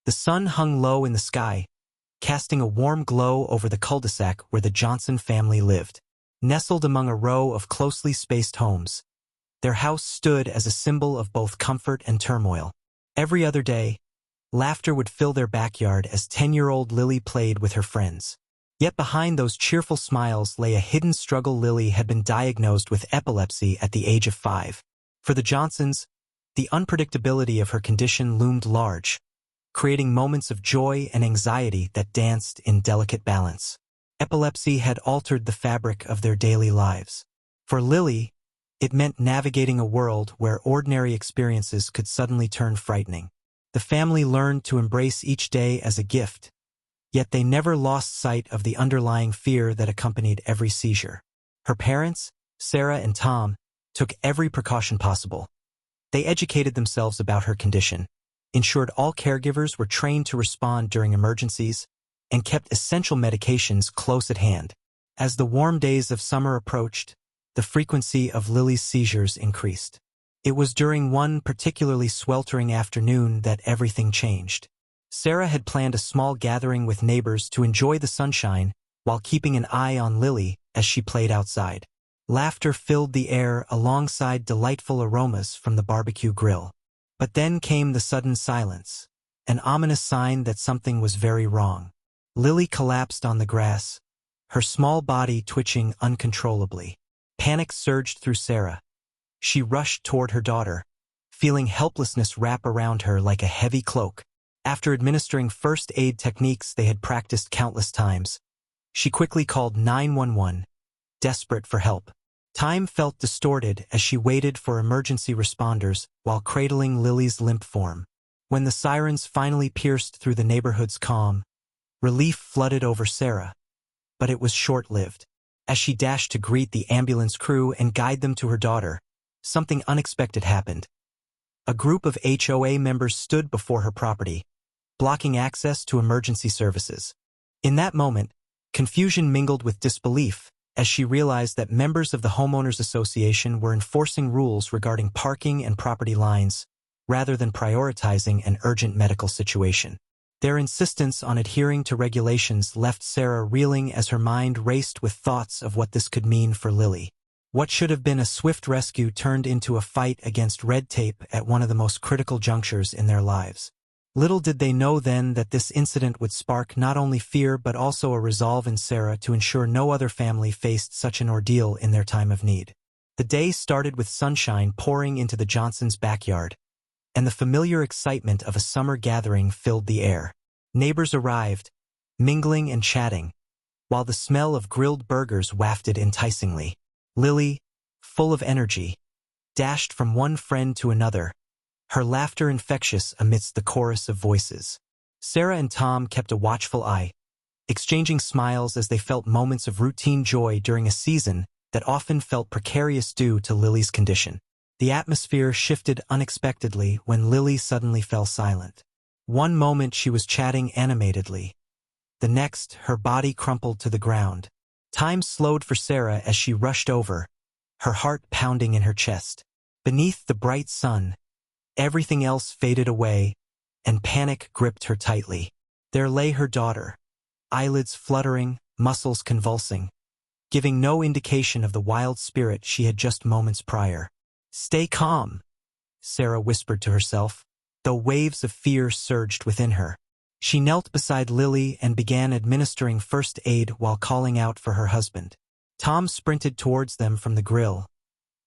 The sun hung low in the sky, casting a warm glow over the cul-de-sac where the Johnson family lived. Nestled among a row of closely spaced homes, their house stood as a symbol of both comfort and turmoil. Every other day, laughter would fill their backyard as 10-year-old Lily played with her friends. Yet behind those cheerful smiles lay a hidden struggle. Lily had been diagnosed with epilepsy at the age of 5. For the Johnsons, the unpredictability of her condition loomed large, creating moments of joy and anxiety that danced in delicate balance. Epilepsy had altered the fabric of their daily lives. For Lily, it meant navigating a world where ordinary experiences could suddenly turn frightening. The family learned to embrace each day as a gift, yet they never lost sight of the underlying fear that accompanied every seizure. Her parents, Sarah and Tom, took every precaution possible. They educated themselves about her condition, ensured all caregivers were trained to respond during emergencies, and kept essential medications close at hand. As the warm days of summer approached, the frequency of Lily's seizures increased. It was during one particularly sweltering afternoon that everything changed. Sarah had planned a small gathering with neighbors to enjoy the sunshine while keeping an eye on Lily as she played outside. Laughter filled the air alongside delightful aromas from the barbecue grill. But then came the sudden silence, an ominous sign that something was very wrong. Lily collapsed on the grass, her small body twitching uncontrollably. Panic surged through Sarah. She rushed toward her daughter, feeling helplessness wrap around her like a heavy cloak. After administering first aid techniques they had practiced countless times, she quickly called 911, desperate for help. Time felt distorted as she waited for emergency responders while cradling Lily's limp form. When the sirens finally pierced through the neighborhood's calm, relief flooded over Sarah, but it was short-lived. As she dashed to greet the ambulance crew and guide them to her daughter, something unexpected happened. A group of HOA members stood before her property, blocking access to emergency services. In that moment, confusion mingled with disbelief as she realized that members of the Homeowners Association were enforcing rules regarding parking and property lines, rather than prioritizing an urgent medical situation. Their insistence on adhering to regulations left Sarah reeling as her mind raced with thoughts of what this could mean for Lily. What should have been a swift rescue turned into a fight against red tape at one of the most critical junctures in their lives. Little did they know then that this incident would spark not only fear but also a resolve in Sarah to ensure no other family faced such an ordeal in their time of need. The day started with sunshine pouring into the Johnsons' backyard, and the familiar excitement of a summer gathering filled the air. Neighbors arrived, mingling and chatting, while the smell of grilled burgers wafted enticingly. Lily, full of energy, dashed from one friend to another, her laughter infectious amidst the chorus of voices. Sarah and Tom kept a watchful eye, exchanging smiles as they felt moments of routine joy during a season that often felt precarious due to Lily's condition. The atmosphere shifted unexpectedly when Lily suddenly fell silent. One moment she was chatting animatedly. The next, her body crumpled to the ground. Time slowed for Sarah as she rushed over, her heart pounding in her chest. Beneath the bright sun, everything else faded away, and panic gripped her tightly. There lay her daughter, eyelids fluttering, muscles convulsing, giving no indication of the wild spirit she had just moments prior. "Stay calm," Sarah whispered to herself, though waves of fear surged within her. She knelt beside Lily and began administering first aid while calling out for her husband. Tom sprinted towards them from the grill,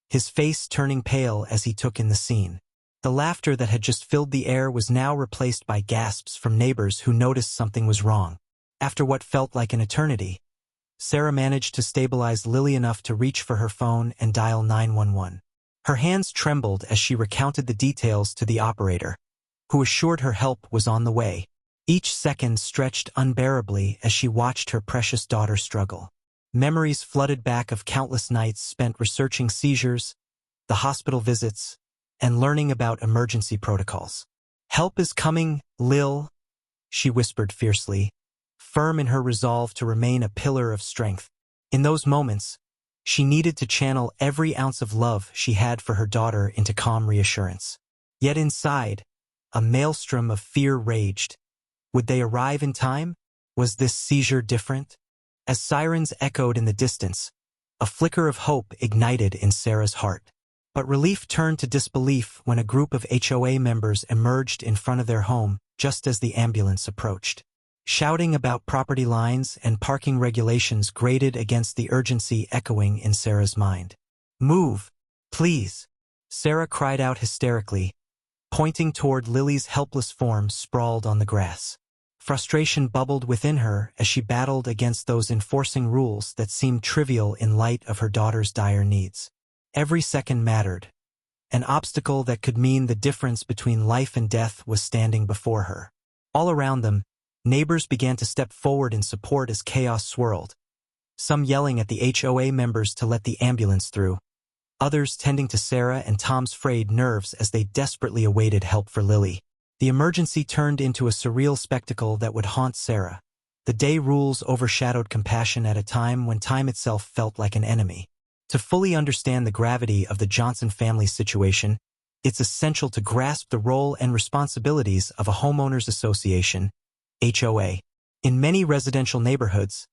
his face turning pale as he took in the scene. The laughter that had just filled the air was now replaced by gasps from neighbors who noticed something was wrong. After what felt like an eternity, Sarah managed to stabilize Lily enough to reach for her phone and dial 911. Her hands trembled as she recounted the details to the operator, who assured her help was on the way. Each second stretched unbearably as she watched her precious daughter struggle. Memories flooded back of countless nights spent researching seizures, the hospital visits, and learning about emergency protocols. "Help is coming, Lil," she whispered fiercely, firm in her resolve to remain a pillar of strength. In those moments, she needed to channel every ounce of love she had for her daughter into calm reassurance. Yet inside, a maelstrom of fear raged. Would they arrive in time? Was this seizure different? As sirens echoed in the distance, a flicker of hope ignited in Sarah's heart. But relief turned to disbelief when a group of HOA members emerged in front of their home just as the ambulance approached. Shouting about property lines and parking regulations grated against the urgency echoing in Sarah's mind. "Move, please," Sarah cried out hysterically, pointing toward Lily's helpless form sprawled on the grass. Frustration bubbled within her as she battled against those enforcing rules that seemed trivial in light of her daughter's dire needs. Every second mattered. An obstacle that could mean the difference between life and death was standing before her. All around them, neighbors began to step forward in support as chaos swirled, some yelling at the HOA members to let the ambulance through, others tending to Sarah and Tom's frayed nerves as they desperately awaited help for Lily. The emergency turned into a surreal spectacle that would haunt Sarah. The day rules overshadowed compassion at a time when time itself felt like an enemy. To fully understand the gravity of the Johnson family's situation, it's essential to grasp the role and responsibilities of a Homeowners Association, HOA. In many residential neighborhoods,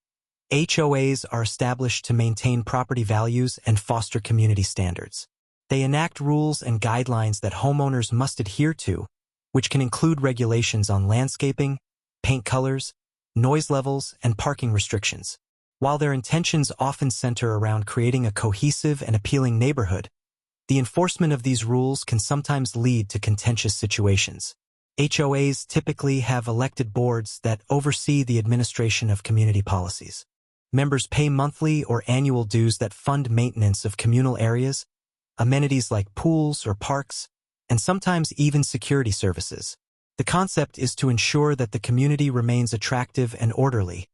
HOAs are established to maintain property values and foster community standards. They enact rules and guidelines that homeowners must adhere to, which can include regulations on landscaping, paint colors, noise levels, and parking restrictions. While their intentions often center around creating a cohesive and appealing neighborhood, the enforcement of these rules can sometimes lead to contentious situations. HOAs typically have elected boards that oversee the administration of community policies. Members pay monthly or annual dues that fund maintenance of communal areas, amenities like pools or parks, and sometimes even security services. The concept is to ensure that the community remains attractive and orderly,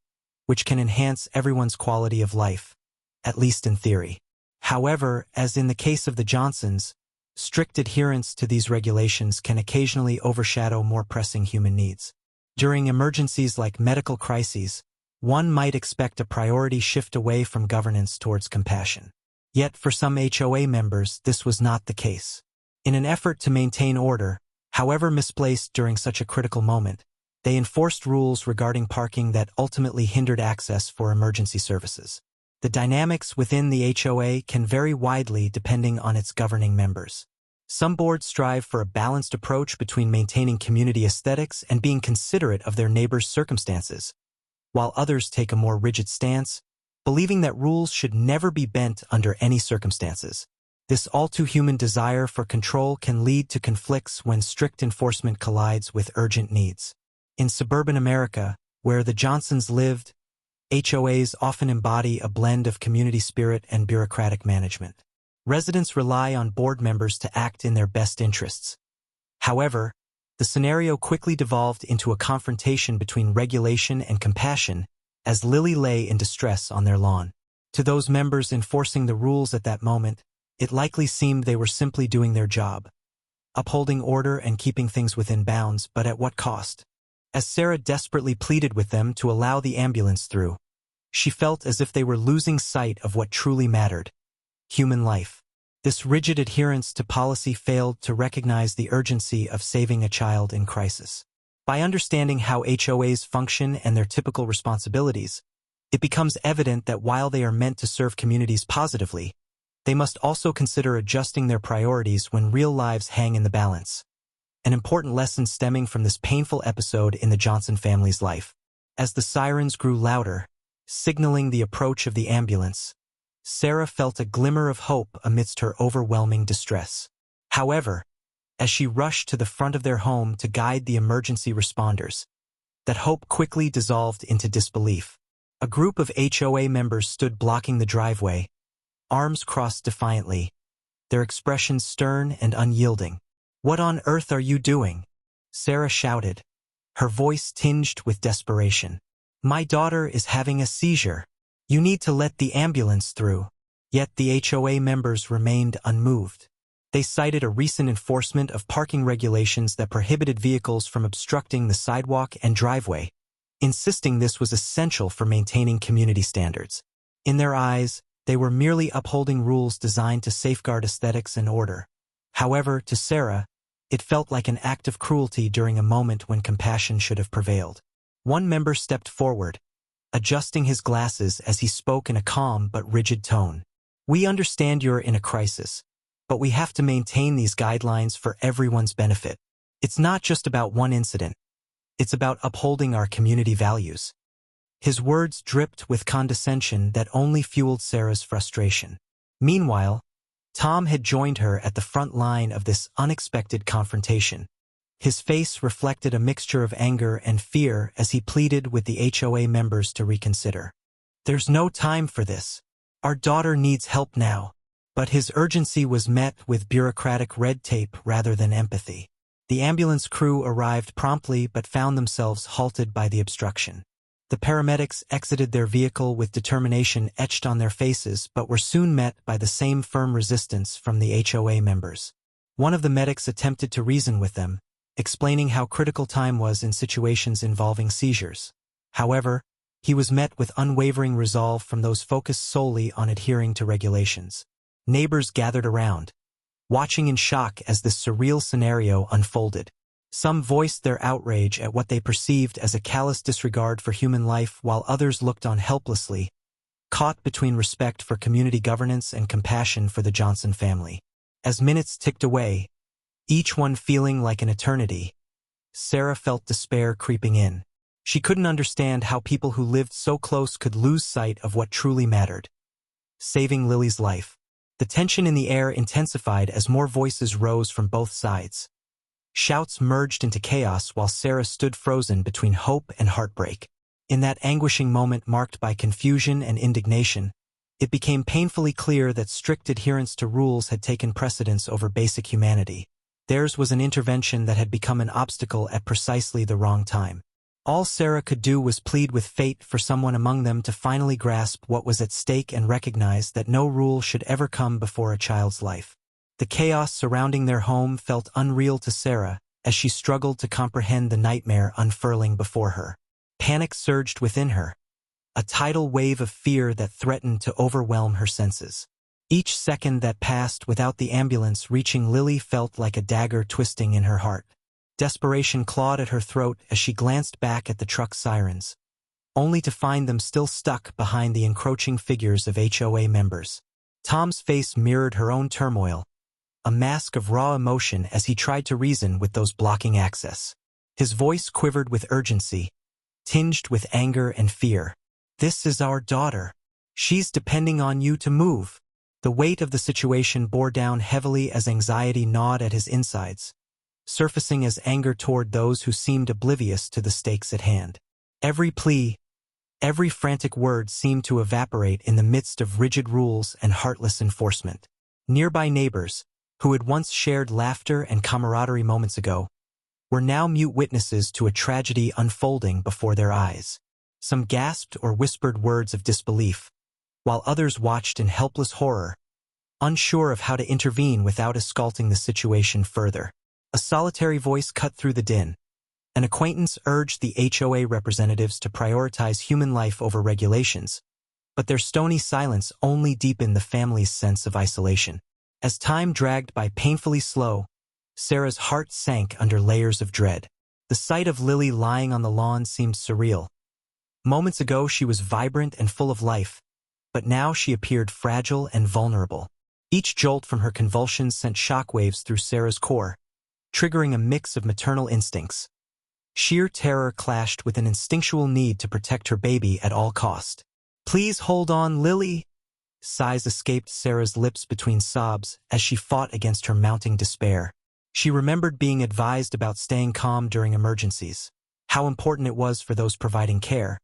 which can enhance everyone's quality of life, at least in theory. However, as in the case of the Johnsons, strict adherence to these regulations can occasionally overshadow more pressing human needs. During emergencies like medical crises, one might expect a priority shift away from governance towards compassion. Yet for some HOA members, this was not the case. In an effort to maintain order, however misplaced during such a critical moment, they enforced rules regarding parking that ultimately hindered access for emergency services. The dynamics within the HOA can vary widely depending on its governing members. Some boards strive for a balanced approach between maintaining community aesthetics and being considerate of their neighbors' circumstances, while others take a more rigid stance, believing that rules should never be bent under any circumstances. This all-too-human desire for control can lead to conflicts when strict enforcement collides with urgent needs. In suburban America, where the Johnsons lived, HOAs often embody a blend of community spirit and bureaucratic management. Residents rely on board members to act in their best interests. However, the scenario quickly devolved into a confrontation between regulation and compassion as Lily lay in distress on their lawn. To those members enforcing the rules at that moment, it likely seemed they were simply doing their job, upholding order and keeping things within bounds, but at what cost? As Sarah desperately pleaded with them to allow the ambulance through, she felt as if they were losing sight of what truly mattered: human life. This rigid adherence to policy failed to recognize the urgency of saving a child in crisis. By understanding how HOAs function and their typical responsibilities, it becomes evident that while they are meant to serve communities positively, they must also consider adjusting their priorities when real lives hang in the balance. An important lesson stemming from this painful episode in the Johnson family's life. As the sirens grew louder, signaling the approach of the ambulance, Sarah felt a glimmer of hope amidst her overwhelming distress. However, as she rushed to the front of their home to guide the emergency responders, that hope quickly dissolved into disbelief. A group of HOA members stood blocking the driveway, arms crossed defiantly, their expressions stern and unyielding. "What on earth are you doing?" Sarah shouted, her voice tinged with desperation. "My daughter is having a seizure. You need to let the ambulance through." Yet the HOA members remained unmoved. They cited a recent enforcement of parking regulations that prohibited vehicles from obstructing the sidewalk and driveway, insisting this was essential for maintaining community standards. In their eyes, they were merely upholding rules designed to safeguard aesthetics and order. However, to Sarah, It felt like an act of cruelty during a moment when compassion should have prevailed. One member stepped forward, adjusting his glasses as he spoke in a calm but rigid tone. "We understand you're in a crisis, but we have to maintain these guidelines for everyone's benefit. It's not just about one incident. It's about upholding our community values." His words dripped with condescension that only fueled Sarah's frustration. Meanwhile, Tom had joined her at the front line of this unexpected confrontation. His face reflected a mixture of anger and fear as he pleaded with the HOA members to reconsider. "There's no time for this. Our daughter needs help now." But his urgency was met with bureaucratic red tape rather than empathy. The ambulance crew arrived promptly but found themselves halted by the obstruction. The paramedics exited their vehicle with determination etched on their faces but were soon met by the same firm resistance from the HOA members. One of the medics attempted to reason with them, explaining how critical time was in situations involving seizures. However, he was met with unwavering resolve from those focused solely on adhering to regulations. Neighbors gathered around, watching in shock as this surreal scenario unfolded. Some voiced their outrage at what they perceived as a callous disregard for human life, while others looked on helplessly, caught between respect for community governance and compassion for the Johnson family. As minutes ticked away, each one feeling like an eternity, Sarah felt despair creeping in. She couldn't understand how people who lived so close could lose sight of what truly mattered: saving Lily's life. The tension in the air intensified as more voices rose from both sides. Shouts merged into chaos while Sarah stood frozen between hope and heartbreak. In that anguishing moment marked by confusion and indignation, it became painfully clear that strict adherence to rules had taken precedence over basic humanity. Theirs was an intervention that had become an obstacle at precisely the wrong time. All Sarah could do was plead with fate for someone among them to finally grasp what was at stake and recognize that no rule should ever come before a child's life. The chaos surrounding their home felt unreal to Sarah as she struggled to comprehend the nightmare unfurling before her. Panic surged within her, a tidal wave of fear that threatened to overwhelm her senses. Each second that passed without the ambulance reaching Lily felt like a dagger twisting in her heart. Desperation clawed at her throat as she glanced back at the truck's sirens, only to find them still stuck behind the encroaching figures of HOA members. Tom's face mirrored her own turmoil, a mask of raw emotion as he tried to reason with those blocking access. His voice quivered with urgency, tinged with anger and fear. "This is our daughter. She's depending on you to move." The weight of the situation bore down heavily as anxiety gnawed at his insides, surfacing as anger toward those who seemed oblivious to the stakes at hand. Every plea, every frantic word seemed to evaporate in the midst of rigid rules and heartless enforcement. Nearby neighbors, who had once shared laughter and camaraderie moments ago, were now mute witnesses to a tragedy unfolding before their eyes. Some gasped or whispered words of disbelief, while others watched in helpless horror, unsure of how to intervene without escalating the situation further. A solitary voice cut through the din. An acquaintance urged the HOA representatives to prioritize human life over regulations, but their stony silence only deepened the family's sense of isolation. As time dragged by painfully slow, Sarah's heart sank under layers of dread. The sight of Lily lying on the lawn seemed surreal. Moments ago she was vibrant and full of life, but now she appeared fragile and vulnerable. Each jolt from her convulsions sent shockwaves through Sarah's core, triggering a mix of maternal instincts. Sheer terror clashed with an instinctual need to protect her baby at all cost. "Please hold on, Lily." Sighs escaped Sarah's lips between sobs as she fought against her mounting despair. She remembered being advised about staying calm during emergencies, how important it was for those providing care.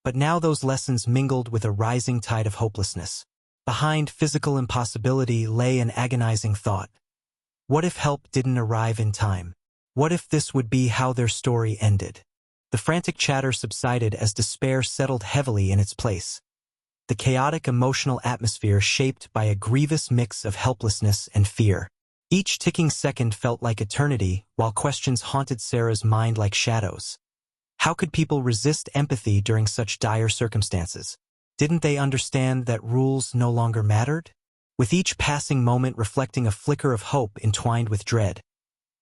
But now those lessons mingled with a rising tide of hopelessness. Behind physical impossibility lay an agonizing thought. What if help didn't arrive in time? What if this would be how their story ended? The frantic chatter subsided as despair settled heavily in its place. The chaotic emotional atmosphere shaped by a grievous mix of helplessness and fear. Each ticking second felt like eternity, while questions haunted Sarah's mind like shadows. How could people resist empathy during such dire circumstances? Didn't they understand that rules no longer mattered? With each passing moment reflecting a flicker of hope entwined with dread,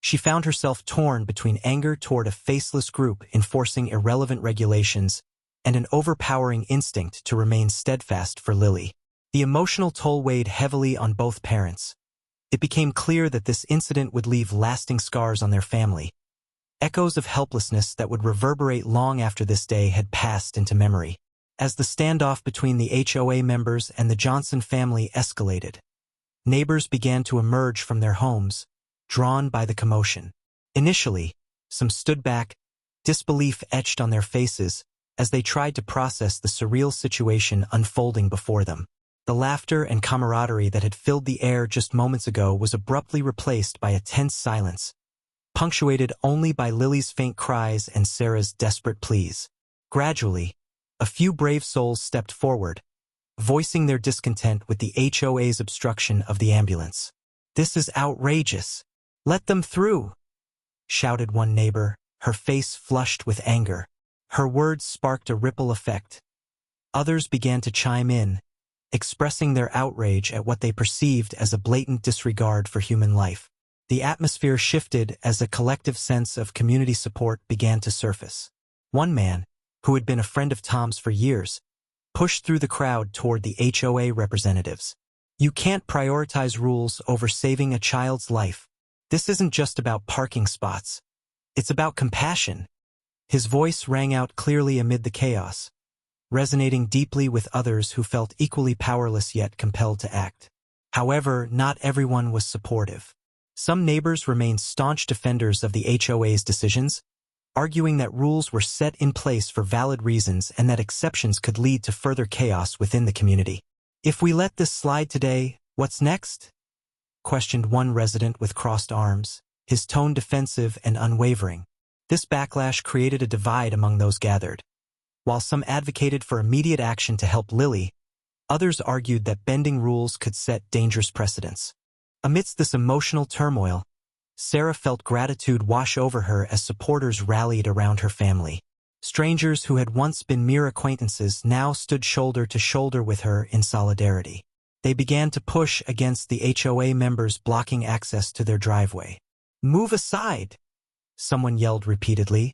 She found herself torn between anger toward a faceless group enforcing irrelevant regulations and an overpowering instinct to remain steadfast for Lily. The emotional toll weighed heavily on both parents. It became clear that this incident would leave lasting scars on their family. Echoes of helplessness that would reverberate long after this day had passed into memory. As the standoff between the HOA members and the Johnson family escalated, neighbors began to emerge from their homes, drawn by the commotion. Initially, some stood back, disbelief etched on their faces as they tried to process the surreal situation unfolding before them. The laughter and camaraderie that had filled the air just moments ago was abruptly replaced by a tense silence, punctuated only by Lily's faint cries and Sarah's desperate pleas. Gradually, a few brave souls stepped forward, voicing their discontent with the HOA's obstruction of the ambulance. "This is outrageous. Let them through," shouted one neighbor, her face flushed with anger. Her words sparked a ripple effect. Others began to chime in, expressing their outrage at what they perceived as a blatant disregard for human life. The atmosphere shifted as a collective sense of community support began to surface. One man, who had been a friend of Tom's for years, pushed through the crowd toward the HOA representatives. "You can't prioritize rules over saving a child's life. This isn't just about parking spots. It's about compassion." His voice rang out clearly amid the chaos, resonating deeply with others who felt equally powerless yet compelled to act. However, not everyone was supportive. Some neighbors remained staunch defenders of the HOA's decisions, arguing that rules were set in place for valid reasons and that exceptions could lead to further chaos within the community. "If we let this slide today, what's next?" questioned one resident with crossed arms, his tone defensive and unwavering. This backlash created a divide among those gathered. While some advocated for immediate action to help Lily, others argued that bending rules could set dangerous precedents. Amidst this emotional turmoil, Sarah felt gratitude wash over her as supporters rallied around her family. Strangers who had once been mere acquaintances now stood shoulder to shoulder with her in solidarity. They began to push against the HOA members blocking access to their driveway. "Move aside," someone yelled repeatedly,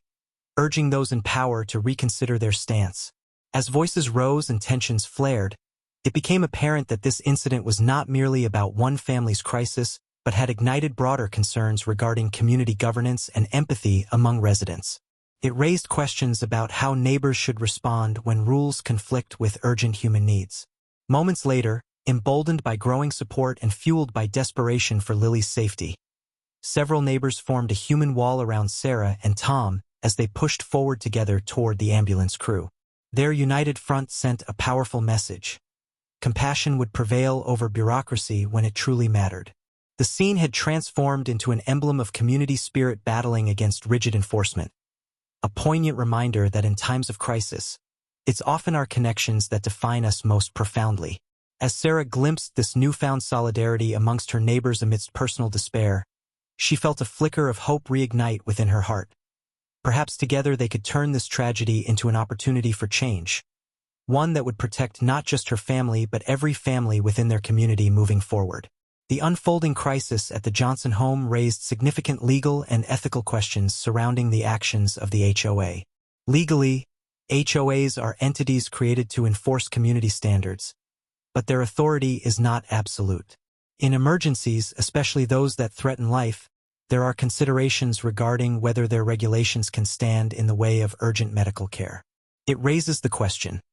urging those in power to reconsider their stance. As voices rose and tensions flared, it became apparent that this incident was not merely about one family's crisis, but had ignited broader concerns regarding community governance and empathy among residents. It raised questions about how neighbors should respond when rules conflict with urgent human needs. Moments later, emboldened by growing support and fueled by desperation for Lily's safety, several neighbors formed a human wall around Sarah and Tom as they pushed forward together toward the ambulance crew. Their united front sent a powerful message. Compassion would prevail over bureaucracy when it truly mattered. The scene had transformed into an emblem of community spirit battling against rigid enforcement, a poignant reminder that in times of crisis, it's often our connections that define us most profoundly. As Sarah glimpsed this newfound solidarity amongst her neighbors amidst personal despair, she felt a flicker of hope reignite within her heart. Perhaps together they could turn this tragedy into an opportunity for change, one that would protect not just her family but every family within their community moving forward. The unfolding crisis at the Johnson home raised significant legal and ethical questions surrounding the actions of the HOA. Legally, HOAs are entities created to enforce community standards, but their authority is not absolute. In emergencies, especially those that threaten life, there are considerations regarding whether their regulations can stand in the way of urgent medical care. It raises the question,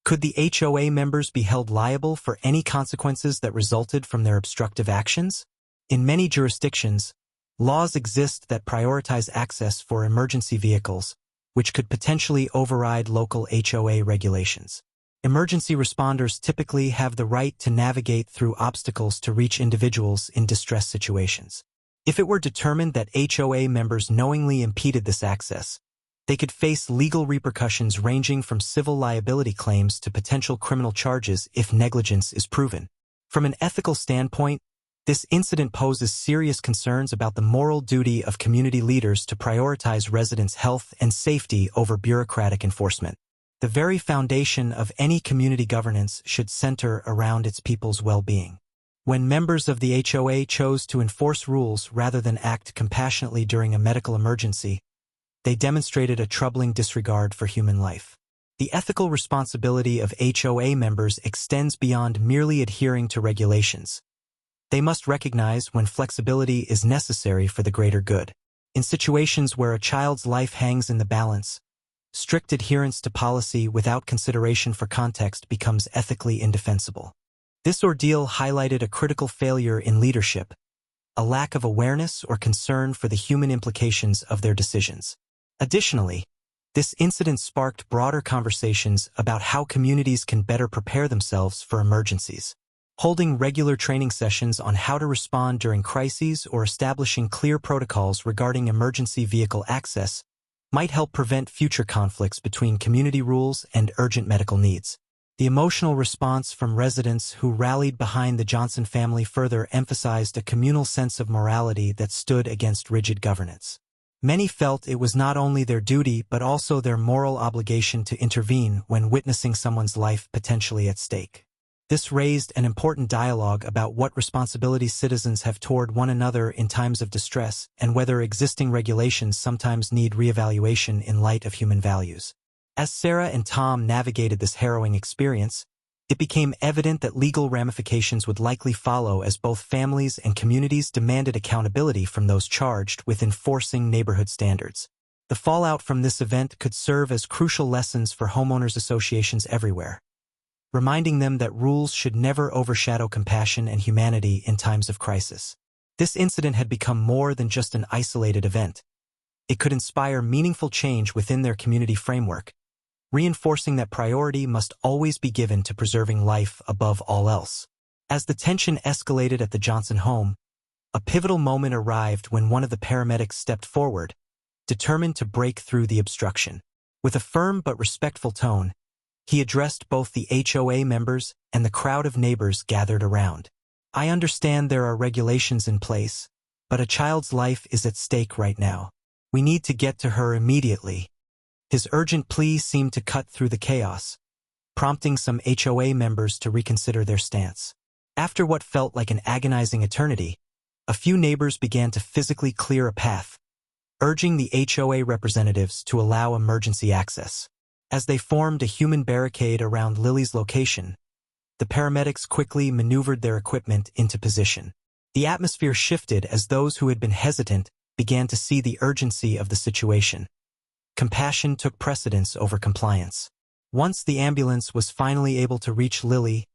could the HOA members be held liable for any consequences that resulted from their obstructive actions? In many jurisdictions, laws exist that prioritize access for emergency vehicles, which could potentially override local HOA regulations. Emergency responders typically have the right to navigate through obstacles to reach individuals in distress situations. If it were determined that HOA members knowingly impeded this access, they could face legal repercussions ranging from civil liability claims to potential criminal charges if negligence is proven. From an ethical standpoint, this incident poses serious concerns about the moral duty of community leaders to prioritize residents' health and safety over bureaucratic enforcement. The very foundation of any community governance should center around its people's well-being. When members of the HOA chose to enforce rules rather than act compassionately during a medical emergency, they demonstrated a troubling disregard for human life. The ethical responsibility of HOA members extends beyond merely adhering to regulations. They must recognize when flexibility is necessary for the greater good. In situations where a child's life hangs in the balance, strict adherence to policy without consideration for context becomes ethically indefensible. This ordeal highlighted a critical failure in leadership, a lack of awareness or concern for the human implications of their decisions. Additionally, this incident sparked broader conversations about how communities can better prepare themselves for emergencies. Holding regular training sessions on how to respond during crises or establishing clear protocols regarding emergency vehicle access might help prevent future conflicts between community rules and urgent medical needs. The emotional response from residents who rallied behind the Johnson family further emphasized a communal sense of morality that stood against rigid governance. Many felt it was not only their duty but also their moral obligation to intervene when witnessing someone's life potentially at stake. This raised an important dialogue about what responsibilities citizens have toward one another in times of distress and whether existing regulations sometimes need reevaluation in light of human values. As Sarah and Tom navigated this harrowing experience, it became evident that legal ramifications would likely follow as both families and communities demanded accountability from those charged with enforcing neighborhood standards. The fallout from this event could serve as crucial lessons for homeowners associations everywhere, reminding them that rules should never overshadow compassion and humanity in times of crisis. This incident had become more than just an isolated event. It could inspire meaningful change within their community framework, reinforcing that priority must always be given to preserving life above all else. As the tension escalated at the Johnson home, a pivotal moment arrived when one of the paramedics stepped forward, determined to break through the obstruction. With a firm but respectful tone, he addressed both the HOA members and the crowd of neighbors gathered around. "I understand there are regulations in place, but a child's life is at stake right now. We need to get to her immediately." His urgent plea seemed to cut through the chaos, prompting some HOA members to reconsider their stance. After what felt like an agonizing eternity, a few neighbors began to physically clear a path, urging the HOA representatives to allow emergency access. As they formed a human barricade around Lily's location, the paramedics quickly maneuvered their equipment into position. The atmosphere shifted as those who had been hesitant began to see the urgency of the situation. Compassion took precedence over compliance. Once the ambulance was finally able to reach Lily,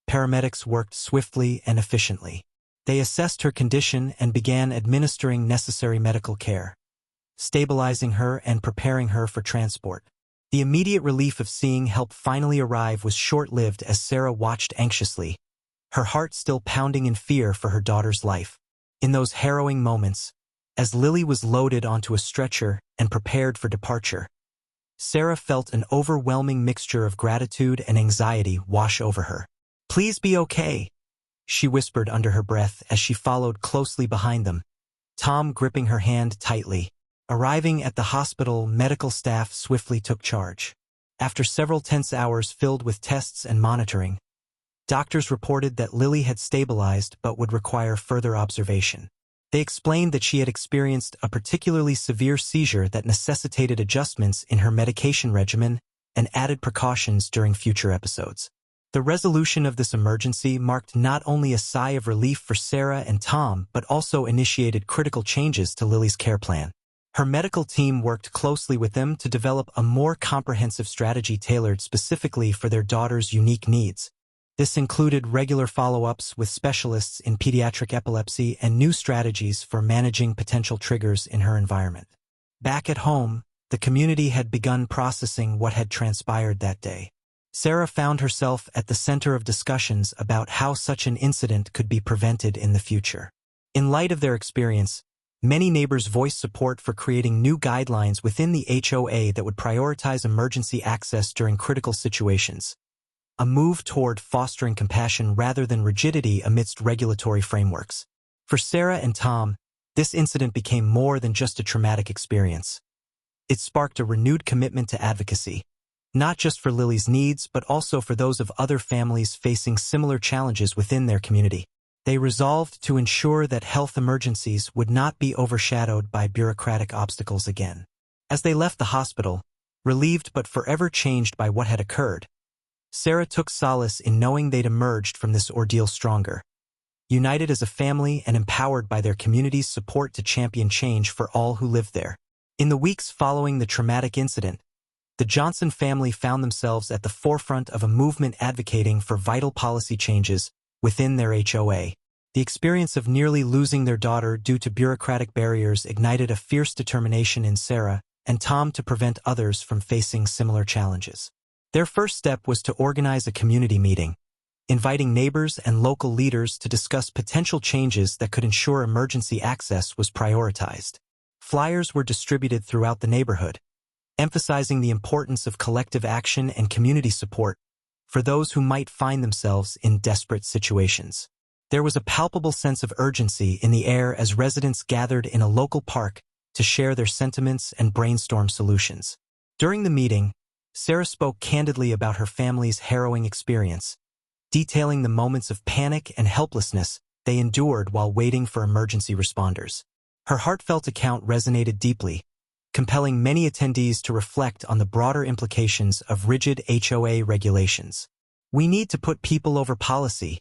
paramedics worked swiftly and efficiently. They assessed her condition and began administering necessary medical care, stabilizing her and preparing her for transport. The immediate relief of seeing help finally arrive was short-lived as Sarah watched anxiously, her heart still pounding in fear for her daughter's life. In those harrowing moments, as Lily was loaded onto a stretcher and prepared for departure, Sarah felt an overwhelming mixture of gratitude and anxiety wash over her. "Please be okay," she whispered under her breath as she followed closely behind them, Tom gripping her hand tightly. Arriving at the hospital, medical staff swiftly took charge. After several tense hours filled with tests and monitoring, doctors reported that Lily had stabilized but would require further observation. They explained that she had experienced a particularly severe seizure that necessitated adjustments in her medication regimen and added precautions during future episodes. The resolution of this emergency marked not only a sigh of relief for Sarah and Tom but also initiated critical changes to Lily's care plan. Her medical team worked closely with them to develop a more comprehensive strategy tailored specifically for their daughter's unique needs. This included regular follow-ups with specialists in pediatric epilepsy and new strategies for managing potential triggers in her environment. Back at home, the community had begun processing what had transpired that day. Sarah found herself at the center of discussions about how such an incident could be prevented in the future. In light of their experience, many neighbors voiced support for creating new guidelines within the HOA that would prioritize emergency access during critical situations, a move toward fostering compassion rather than rigidity amidst regulatory frameworks. For Sarah and Tom, this incident became more than just a traumatic experience. It sparked a renewed commitment to advocacy, not just for Lily's needs but also for those of other families facing similar challenges within their community. They resolved to ensure that health emergencies would not be overshadowed by bureaucratic obstacles again. As they left the hospital, relieved but forever changed by what had occurred, Sarah took solace in knowing they'd emerged from this ordeal stronger, united as a family and empowered by their community's support to champion change for all who lived there. In the weeks following the traumatic incident, the Johnson family found themselves at the forefront of a movement advocating for vital policy changes within their HOA. The experience of nearly losing their daughter due to bureaucratic barriers ignited a fierce determination in Sarah and Tom to prevent others from facing similar challenges. Their first step was to organize a community meeting, inviting neighbors and local leaders to discuss potential changes that could ensure emergency access was prioritized. Flyers were distributed throughout the neighborhood, emphasizing the importance of collective action and community support for those who might find themselves in desperate situations. There was a palpable sense of urgency in the air as residents gathered in a local park to share their sentiments and brainstorm solutions. During the meeting, Sarah spoke candidly about her family's harrowing experience, detailing the moments of panic and helplessness they endured while waiting for emergency responders. Her heartfelt account resonated deeply, compelling many attendees to reflect on the broader implications of rigid HOA regulations. "We need to put people over policy,"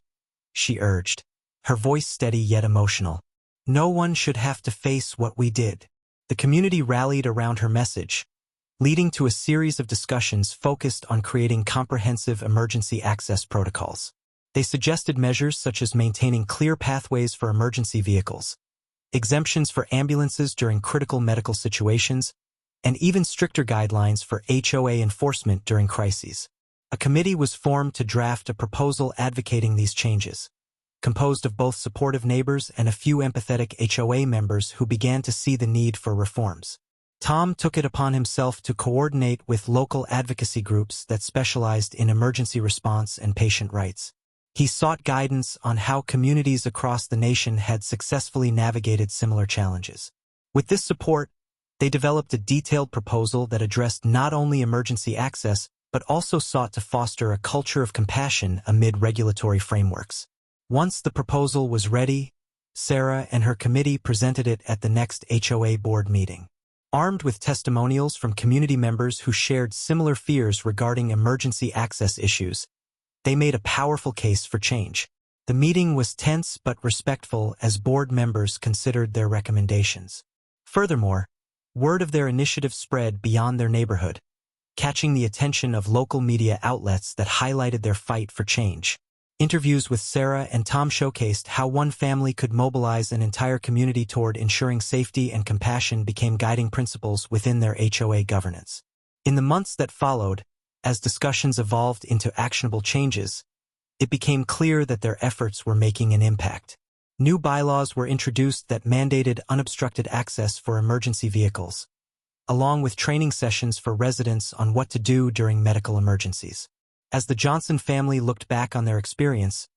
she urged, her voice steady yet emotional. "No one should have to face what we did." The community rallied around her message, leading to a series of discussions focused on creating comprehensive emergency access protocols. They suggested measures such as maintaining clear pathways for emergency vehicles, exemptions for ambulances during critical medical situations, and even stricter guidelines for HOA enforcement during crises. A committee was formed to draft a proposal advocating these changes, composed of both supportive neighbors and a few empathetic HOA members who began to see the need for reforms. Tom took it upon himself to coordinate with local advocacy groups that specialized in emergency response and patient rights. He sought guidance on how communities across the nation had successfully navigated similar challenges. With this support, they developed a detailed proposal that addressed not only emergency access, but also sought to foster a culture of compassion amid regulatory frameworks. Once the proposal was ready, Sarah and her committee presented it at the next HOA board meeting. Armed with testimonials from community members who shared similar fears regarding emergency access issues, they made a powerful case for change. The meeting was tense but respectful as board members considered their recommendations. Furthermore, word of their initiative spread beyond their neighborhood, catching the attention of local media outlets that highlighted their fight for change. Interviews with Sarah and Tom showcased how one family could mobilize an entire community toward ensuring safety and compassion became guiding principles within their HOA governance. In the months that followed, as discussions evolved into actionable changes, it became clear that their efforts were making an impact. New bylaws were introduced that mandated unobstructed access for emergency vehicles, along with training sessions for residents on what to do during medical emergencies. As the Johnson family looked back on their experience,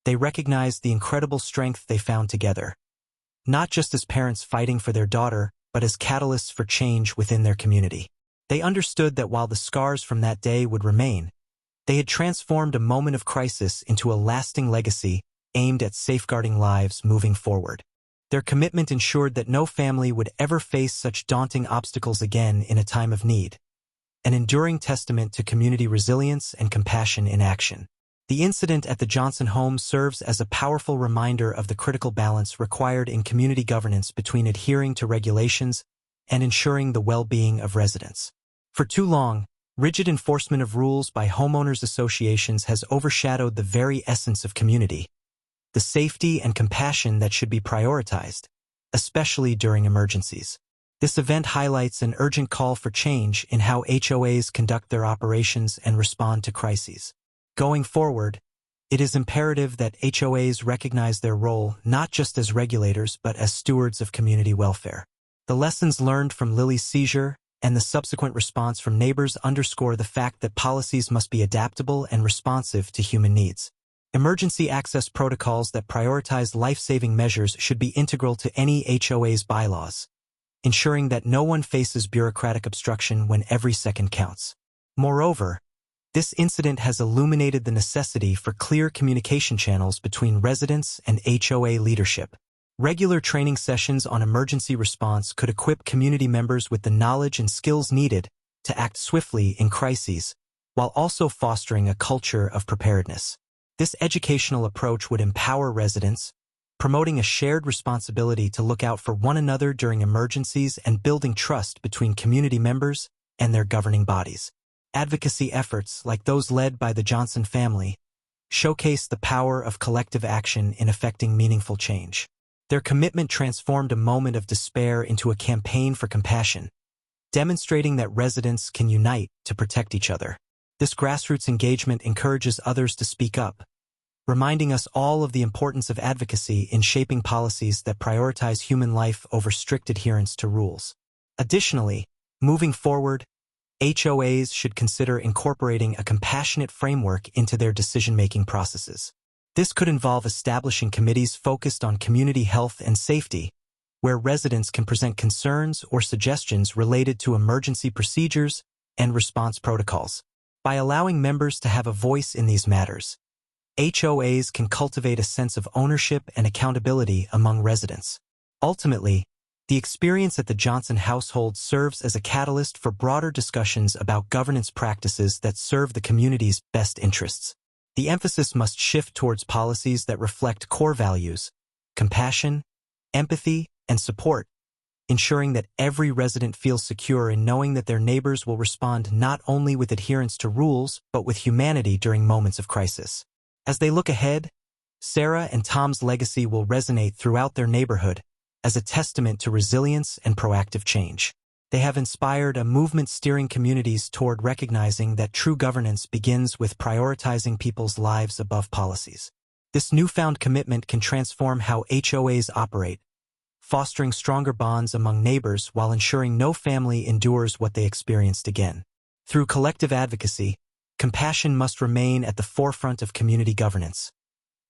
they recognized the incredible strength they found together, not just as parents fighting for their daughter, but as catalysts for change within their community. They understood that while the scars from that day would remain, they had transformed a moment of crisis into a lasting legacy aimed at safeguarding lives moving forward. Their commitment ensured that no family would ever face such daunting obstacles again in a time of need, an enduring testament to community resilience and compassion in action. The incident at the Johnson home serves as a powerful reminder of the critical balance required in community governance between adhering to regulations and ensuring the well-being of residents. For too long, rigid enforcement of rules by homeowners associations has overshadowed the very essence of community, the safety and compassion that should be prioritized, especially during emergencies. This event highlights an urgent call for change in how HOAs conduct their operations and respond to crises. Going forward, it is imperative that HOAs recognize their role not just as regulators but as stewards of community welfare. The lessons learned from Lily's seizure and the subsequent response from neighbors underscore the fact that policies must be adaptable and responsive to human needs. Emergency access protocols that prioritize life-saving measures should be integral to any HOA's bylaws, ensuring that no one faces bureaucratic obstruction when every second counts. Moreover, This incident has illuminated the necessity for clear communication channels between residents and HOA leadership. Regular training sessions on emergency response could equip community members with the knowledge and skills needed to act swiftly in crises, while also fostering a culture of preparedness. This educational approach would empower residents, promoting a shared responsibility to look out for one another during emergencies and building trust between community members and their governing bodies. Advocacy efforts, like those led by the Johnson family, showcase the power of collective action in effecting meaningful change. Their commitment transformed a moment of despair into a campaign for compassion, demonstrating that residents can unite to protect each other. This grassroots engagement encourages others to speak up, reminding us all of the importance of advocacy in shaping policies that prioritize human life over strict adherence to rules. Additionally, moving forward, HOAs should consider incorporating a compassionate framework into their decision-making processes. This could involve establishing committees focused on community health and safety, where residents can present concerns or suggestions related to emergency procedures and response protocols. By allowing members to have a voice in these matters, HOAs can cultivate a sense of ownership and accountability among residents. Ultimately, the experience at the Johnson household serves as a catalyst for broader discussions about governance practices that serve the community's best interests. The emphasis must shift towards policies that reflect core values, compassion, empathy, and support, ensuring that every resident feels secure in knowing that their neighbors will respond not only with adherence to rules, but with humanity during moments of crisis. As they look ahead, Sarah and Tom's legacy will resonate throughout their neighborhood as a testament to resilience and proactive change. They have inspired a movement steering communities toward recognizing that true governance begins with prioritizing people's lives above policies. This newfound commitment can transform how HOAs operate, fostering stronger bonds among neighbors while ensuring no family endures what they experienced again. Through collective advocacy, compassion must remain at the forefront of community governance,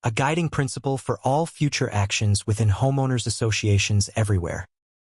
a guiding principle for all future actions within homeowners associations everywhere.